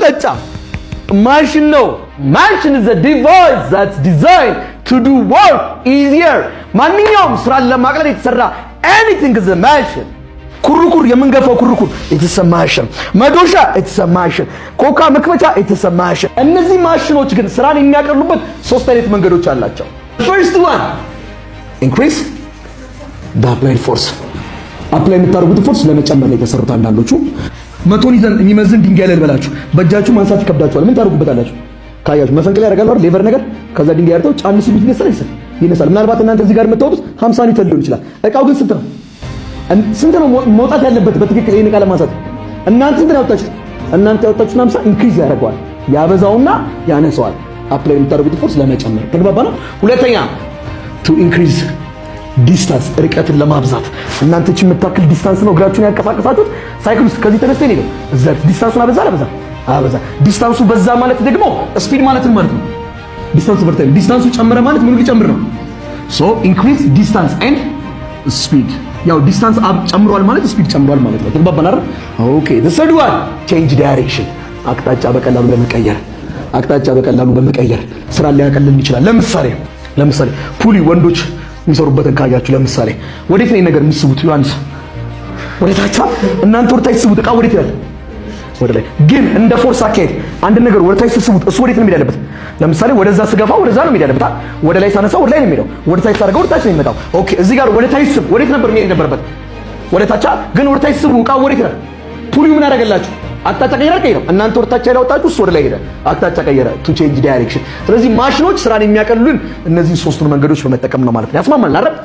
ማቅለጫ ማሽን ነው። ማሽን is a device that's designed to do work easier። ማንኛውም ስራን ለማቅለል የተሰራ anything is a machine። ኩርኩር የምንገፋው ኩርኩር it's a machine። መዶሻ it's a machine። ኮካ መክፈቻ it's a machine። እነዚህ ማሽኖች ግን ስራን የሚያቀሉበት ሶስት አይነት መንገዶች አላቸው። first one increase the applied force። አፕላይ የምታደርጉት ፎርስ ለመጨመር ነው የተሰሩት። አንዳንዶቹ መቶን ይዘን የሚመዝን ድንጋይ ላይ ልበላችሁ በእጃችሁ ማንሳት ይከብዳችኋል። ምን ታደርጉበታላችሁ? ካያችሁ መፈንቅል ያደርጋሉ አይደል? ሌቨር ነገር ከዛ ድንጋይ ያርተው ጫን ሲሉት ይነሳል። ምናልባት እናንተ እዚህ ጋር የምታወጡት 50 ኒውተን ሊሆን ይችላል። እቃው ግን ስንት ነው መውጣት ያለበት በትክክል ይሄን እቃ ለማንሳት? እናንተ ስንት ነው ያወጣችሁት? እናንተ ያወጣችሁት 50 ኢንክሪዝ ያደርገዋል፣ ያበዛውና ያነሳዋል። አፕላይ የምታደርጉት ፎርስ ለመጨመር ተግባባና። ሁለተኛ to increase ዲስታንስ ርቀትን ለማብዛት እናንተ እቺ የምታክል ዲስታንስ ነው እግራችሁን ያንቀሳቀሳችሁት ሳይክል ውስጥ ከዚህ ተነስተን ነው እዛ ዲስታንሱን አበዛ። ዲስታንሱ በዛ ማለት ደግሞ ስፒድ ማለት ነው። ዲስታንሱ በርታ ዲስታንሱ ጨመረ ማለት ምን ሊጨምር ነው? ሶ ኢንክሪዝ ዲስታንስ ኤንድ ስፒድ። ያው ዲስታንስ ጨምሯል ማለት ስፒድ ጨምሯል ማለት ነው። ተግባባን አይደል? ኦኬ the third one change direction። አቅጣጫ በቀላሉ በመቀየር ስራ ሊያቀልልን ይችላል። ለምሳሌ ፑሊ ወንዶች የሚሰሩበትን ካያችሁ ለምሳሌ ወዴት ነው ነገር የምትስቡት? ዮሐንስ ወደ ታች። እናንተ ወደ ታች ስቡት፣ እቃ ወዴት ይላል? ወደ ላይ። ግን እንደ ፎርስ አካሄድ አንድ ነገር ወደ ታች ስቡት፣ እሱ ወዴት ነው የሚሄድ ያለበት? ለምሳሌ ወደዛ ስገፋ ወደዛ ነው የሚሄድ ያለበት። ወደ ላይ ሳነሳው ወደ ላይ ነው የሚሄደው። ወደ ታች ሳደርገው ወደ ታች ነው የሚመጣው። ኦኬ እዚህ ጋር ወደ ታች ስብ፣ ወዴት ነበር የሚሄድ ነበረበት? ወደ ታች። ግን ወደ ታች ስቡ፣ እቃ ወዴት ይላል? ፑሊው ምን ያደርግላችሁ? አቅጣጫ ቀየረ። እናንተ ወደ ታች ያወጣችሁ እሱ ወደ ላይ ሄደ፣ አቅጣጫ ቀየረ። to change direction። ስለዚህ ማሽኖች ስራን የሚያቀሉልን እነዚህ ሶስቱን መንገዶች በመጠቀም ነው ማለት ነው። ያስማማል አይደል?